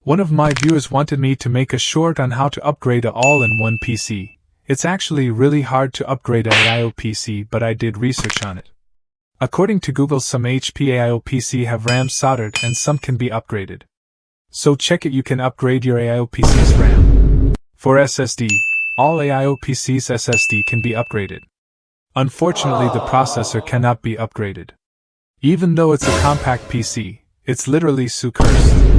One of my viewers wanted me to make a short on how to upgrade a all-in-one PC. It's actually really hard to upgrade a AIO PC, but I did research on it. According to Google, some HP AIO PC have RAM soldered and some can be upgraded. So check it, you can upgrade your AIO PC's RAM. For SSD, all AIO PC's SSD can be upgraded. Unfortunately, the processor cannot be upgraded. Even though it's a compact PC, it's literally so cursed.